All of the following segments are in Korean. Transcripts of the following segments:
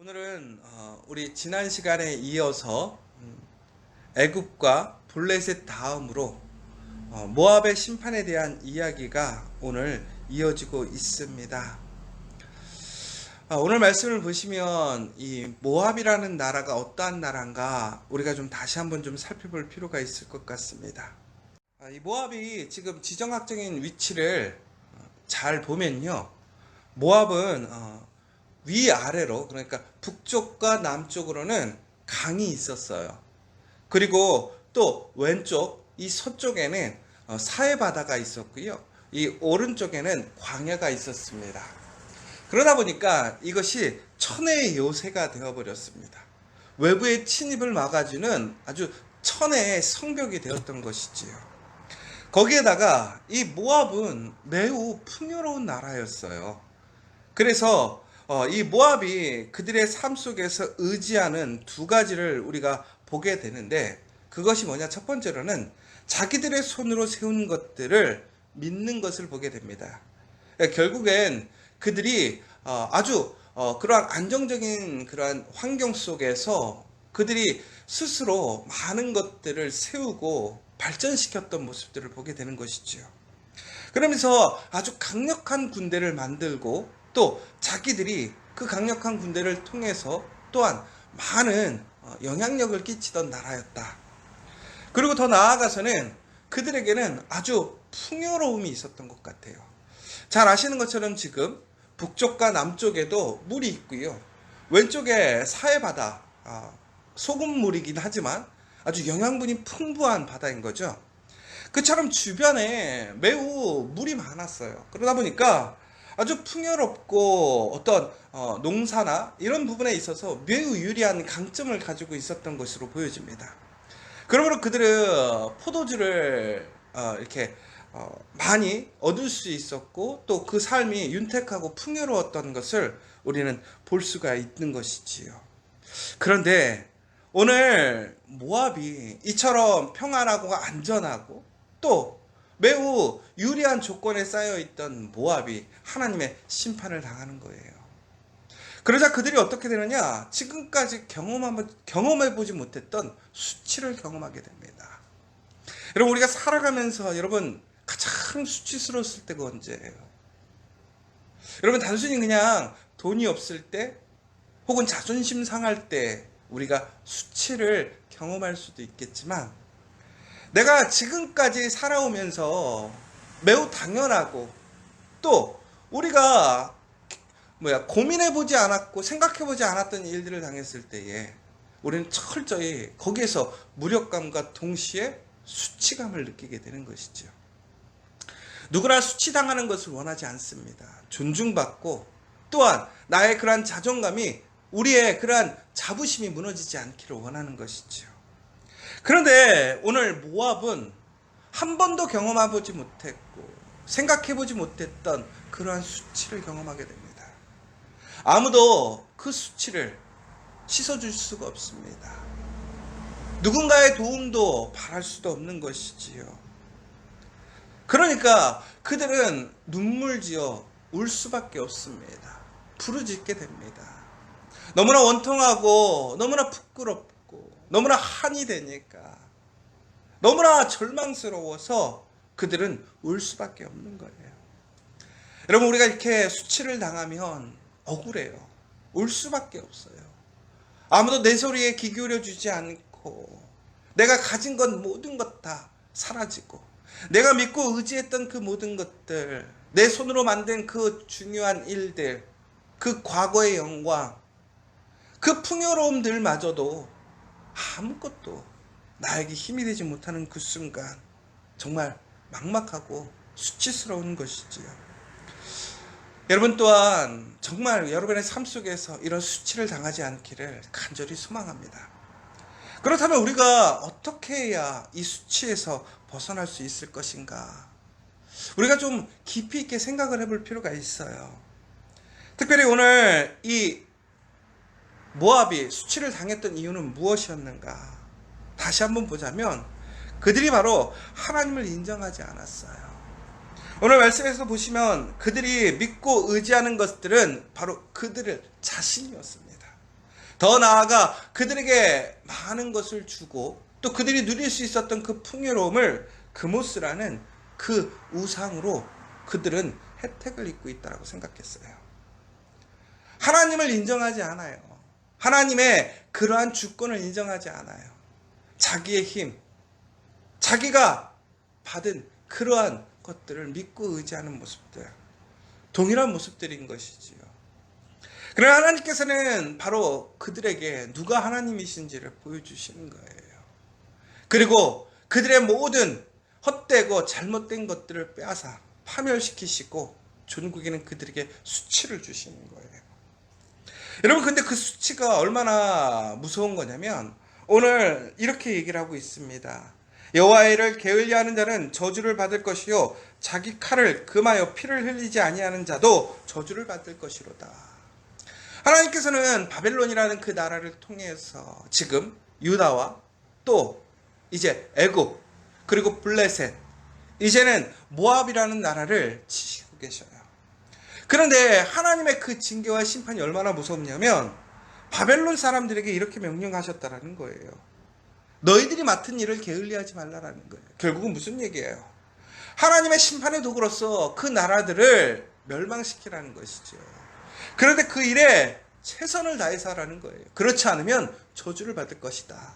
오늘은 우리 지난 시간에 이어서 애굽과 블레셋 다음으로 모압의 심판에 대한 이야기가 오늘 이어지고 있습니다. 오늘 말씀을 보시면 이 모압이라는 나라가 어떠한 나라인가 우리가 좀 다시 한번 좀 살펴볼 필요가 있을 것 같습니다. 이 모압이 지금 지정학적인 위치를 잘 보면요, 모압은 위아래로, 그러니까 북쪽과 남쪽으로는 강이 있었어요. 그리고 또 왼쪽 이 서쪽에는 사해 바다가 있었고요, 이 오른쪽에는 광야가 있었습니다. 그러다 보니까 이것이 천혜의 요새가 되어버렸습니다. 외부의 침입을 막아주는 아주 천혜의 성벽이 되었던 것이지요. 거기에다가 이 모압은 매우 풍요로운 나라였어요. 그래서 이 모압이 그들의 삶 속에서 의지하는 두 가지를 우리가 보게 되는데, 그것이 뭐냐? 첫 번째로는 자기들의 손으로 세운 것들을 믿는 것을 보게 됩니다. 결국엔 그들이 아주 그러한 안정적인 그러한 환경 속에서 그들이 스스로 많은 것들을 세우고 발전시켰던 모습들을 보게 되는 것이죠. 그러면서 아주 강력한 군대를 만들고 또 자기들이 그 강력한 군대를 통해서 또한 많은 영향력을 끼치던 나라였다. 그리고 더 나아가서는 그들에게는 아주 풍요로움이 있었던 것 같아요. 잘 아시는 것처럼 지금 북쪽과 남쪽에도 물이 있고요, 왼쪽에 사해바다, 소금물이긴 하지만 아주 영양분이 풍부한 바다인 거죠. 그처럼 주변에 매우 물이 많았어요. 그러다 보니까 아주 풍요롭고 어떤 농사나 이런 부분에 있어서 매우 유리한 강점을 가지고 있었던 것으로 보여집니다. 그러므로 그들은 포도주를 이렇게 많이 얻을 수 있었고 또 그 삶이 윤택하고 풍요로웠던 것을 우리는 볼 수가 있는 것이지요. 그런데 오늘 모압이 이처럼 평안하고 안전하고 또 매우 유리한 조건에 쌓여있던 모압이 하나님의 심판을 당하는 거예요. 그러자 그들이 어떻게 되느냐? 지금까지 경험해보지 못했던 수치를 경험하게 됩니다. 여러분, 우리가 살아가면서 여러분 가장 수치스러웠을 때가 언제예요? 여러분, 단순히 그냥 돈이 없을 때 혹은 자존심 상할 때 우리가 수치를 경험할 수도 있겠지만, 내가 지금까지 살아오면서 매우 당연하고 또 우리가 고민해보지 않았고 생각해보지 않았던 일들을 당했을 때에 우리는 철저히 거기에서 무력감과 동시에 수치감을 느끼게 되는 것이죠. 누구나 수치당하는 것을 원하지 않습니다. 존중받고 또한 나의 그러한 자존감이, 우리의 그러한 자부심이 무너지지 않기를 원하는 것이죠. 그런데 오늘 모압은 한 번도 경험해보지 못했고 생각해보지 못했던 그러한 수치를 경험하게 됩니다. 아무도 그 수치를 씻어줄 수가 없습니다. 누군가의 도움도 바랄 수도 없는 것이지요. 그러니까 그들은 눈물지어 울 수밖에 없습니다. 부르짖게 됩니다. 너무나 원통하고 너무나 부끄럽고 너무나 한이 되니까 너무나 절망스러워서 그들은 울 수밖에 없는 거예요. 여러분, 우리가 이렇게 수치를 당하면 억울해요. 울 수밖에 없어요. 아무도 내 소리에 귀 기울여 주지 않고 내가 가진 건 모든 것 다 사라지고 내가 믿고 의지했던 그 모든 것들, 내 손으로 만든 그 중요한 일들, 그 과거의 영광, 그 풍요로움들마저도 아무것도 나에게 힘이 되지 못하는 그 순간 정말 막막하고 수치스러운 것이지요. 여러분 또한 정말 여러분의 삶 속에서 이런 수치를 당하지 않기를 간절히 소망합니다. 그렇다면 우리가 어떻게 해야 이 수치에서 벗어날 수 있을 것인가? 우리가 좀 깊이 있게 생각을 해볼 필요가 있어요. 특별히 오늘 이 모압이 수치를 당했던 이유는 무엇이었는가? 다시 한번 보자면 그들이 바로 하나님을 인정하지 않았어요. 오늘 말씀에서 보시면 그들이 믿고 의지하는 것들은 바로 그들을 자신이었습니다. 더 나아가 그들에게 많은 것을 주고 또 그들이 누릴 수 있었던 그 풍요로움을 금오스라는 그 우상으로 그들은 혜택을 입고 있다고 생각했어요. 하나님을 인정하지 않아요. 하나님의 그러한 주권을 인정하지 않아요. 자기의 힘, 자기가 받은 그러한 것들을 믿고 의지하는 모습들, 동일한 모습들인 것이지요. 그러나 하나님께서는 바로 그들에게 누가 하나님이신지를 보여주시는 거예요. 그리고 그들의 모든 헛되고 잘못된 것들을 빼앗아 파멸시키시고 전국에는 그들에게 수치를 주시는 거예요. 여러분, 근데 그 수치가 얼마나 무서운 거냐면 오늘 이렇게 얘기를 하고 있습니다. 여호와의 일을 게을리하는 자는 저주를 받을 것이요 자기 칼을 금하여 피를 흘리지 아니하는 자도 저주를 받을 것이로다. 하나님께서는 바벨론이라는 그 나라를 통해서 지금 유다와 또 이제 애굽 그리고 블레셋, 이제는 모압이라는 나라를 치시고 계셔요. 그런데 하나님의 그 징계와 심판이 얼마나 무섭냐면 바벨론 사람들에게 이렇게 명령하셨다라는 거예요. 너희들이 맡은 일을 게을리하지 말라라는 거예요. 결국은 무슨 얘기예요? 하나님의 심판의 도구로서 그 나라들을 멸망시키라는 것이죠. 그런데 그 일에 최선을 다해서 하라는 거예요. 그렇지 않으면 저주를 받을 것이다.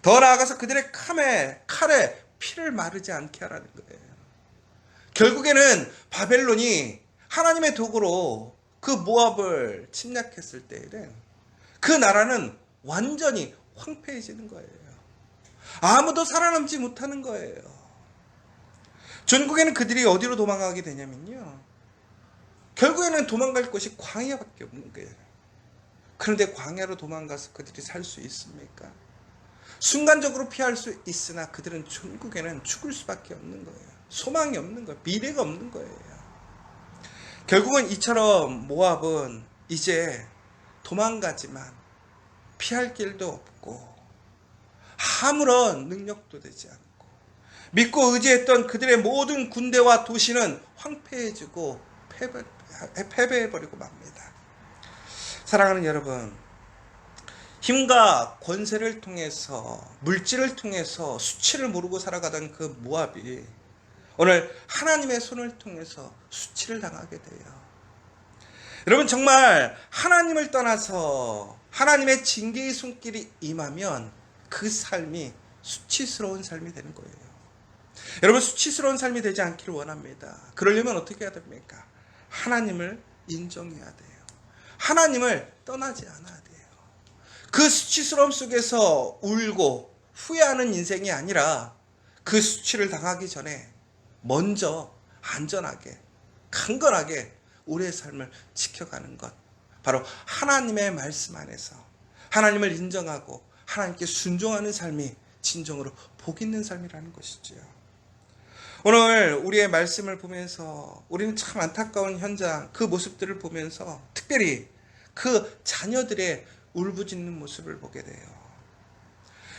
더 나아가서 그들의 칼에 피를 마르지 않게 하라는 거예요. 결국에는 바벨론이 하나님의 도구로 그 모압을 침략했을 때에는 그 나라는 완전히 황폐해지는 거예요. 아무도 살아남지 못하는 거예요. 전국에는 그들이 어디로 도망가게 되냐면요, 결국에는 도망갈 곳이 광야밖에 없는 거예요. 그런데 광야로 도망가서 그들이 살 수 있습니까? 순간적으로 피할 수 있으나 그들은 전국에는 죽을 수밖에 없는 거예요. 소망이 없는 거예요. 미래가 없는 거예요. 결국은 이처럼 모압은 이제 도망가지만 피할 길도 없고 아무런 능력도 되지 않고 믿고 의지했던 그들의 모든 군대와 도시는 황폐해지고 패배해버리고 맙니다. 사랑하는 여러분, 힘과 권세를 통해서, 물질을 통해서 수치를 모르고 살아가던 그 모압이 오늘 하나님의 손을 통해서 수치를 당하게 돼요. 여러분, 정말 하나님을 떠나서 하나님의 징계의 손길이 임하면 그 삶이 수치스러운 삶이 되는 거예요. 여러분, 수치스러운 삶이 되지 않기를 원합니다. 그러려면 어떻게 해야 됩니까? 하나님을 인정해야 돼요. 하나님을 떠나지 않아야 돼요. 그 수치스러움 속에서 울고 후회하는 인생이 아니라 그 수치를 당하기 전에 먼저 안전하게 강건하게 우리의 삶을 지켜가는 것, 바로 하나님의 말씀 안에서 하나님을 인정하고 하나님께 순종하는 삶이 진정으로 복 있는 삶이라는 것이지요. 오늘 우리의 말씀을 보면서 우리는 참 안타까운 현장, 그 모습들을 보면서 특별히 그 자녀들의 울부짖는 모습을 보게 돼요.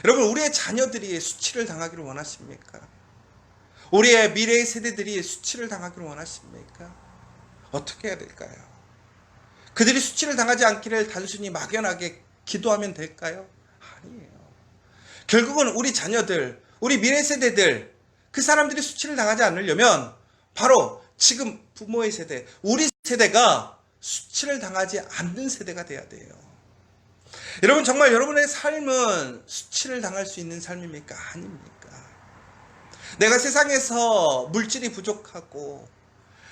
여러분, 우리의 자녀들이 수치를 당하기를 원하십니까? 우리의 미래의 세대들이 수치를 당하기를 원하십니까? 어떻게 해야 될까요? 그들이 수치를 당하지 않기를 단순히 막연하게 기도하면 될까요? 아니에요. 결국은 우리 자녀들, 우리 미래 세대들, 그 사람들이 수치를 당하지 않으려면 바로 지금 부모의 세대, 우리 세대가 수치를 당하지 않는 세대가 돼야 돼요. 여러분, 정말 여러분의 삶은 수치를 당할 수 있는 삶입니까? 아닙니까? 내가 세상에서 물질이 부족하고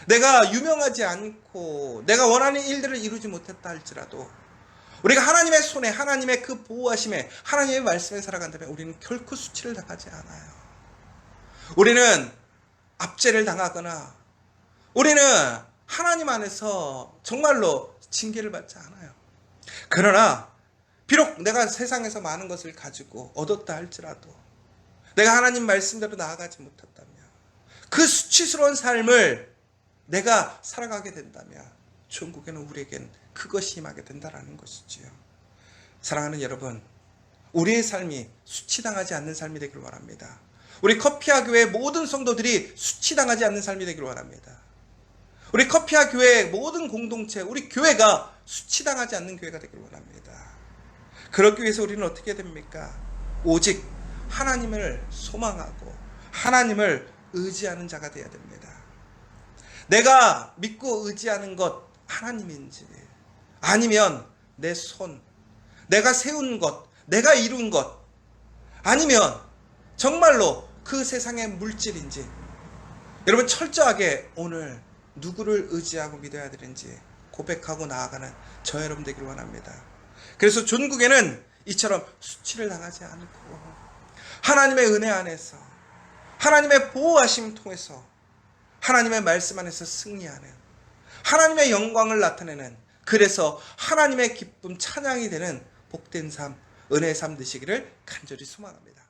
내가 유명하지 않고 내가 원하는 일들을 이루지 못했다 할지라도 우리가 하나님의 손에, 하나님의 그 보호하심에, 하나님의 말씀에 살아간다면 우리는 결코 수치를 당하지 않아요. 우리는 압제를 당하거나 우리는 하나님 안에서 정말로 징계를 받지 않아요. 그러나 비록 내가 세상에서 많은 것을 가지고 얻었다 할지라도 내가 하나님 말씀대로 나아가지 못했다면, 그 수치스러운 삶을 내가 살아가게 된다면 천국에는 우리에겐 그것이 임하게 된다라는 것이지요. 사랑하는 여러분, 우리의 삶이 수치당하지 않는 삶이 되기를 원합니다. 우리 커피아 교회의 모든 성도들이 수치당하지 않는 삶이 되기를 원합니다. 우리 커피아 교회의 모든 공동체, 우리 교회가 수치당하지 않는 교회가 되기를 원합니다. 그러기 위해서 우리는 어떻게 됩니까? 오직 하나님을 소망하고 하나님을 의지하는 자가 되어야 됩니다. 내가 믿고 의지하는 것 하나님인지, 아니면 내 손, 내가 세운 것, 내가 이룬 것, 아니면 정말로 그 세상의 물질인지, 여러분 철저하게 오늘 누구를 의지하고 믿어야 되는지 고백하고 나아가는 저 여러분 되기를 원합니다. 그래서 존국에는 이처럼 수치를 당하지 않고 하나님의 은혜 안에서, 하나님의 보호하심 통해서, 하나님의 말씀 안에서 승리하는, 하나님의 영광을 나타내는, 그래서 하나님의 기쁨 찬양이 되는 복된 삶, 은혜의 삶 되시기를 간절히 소망합니다.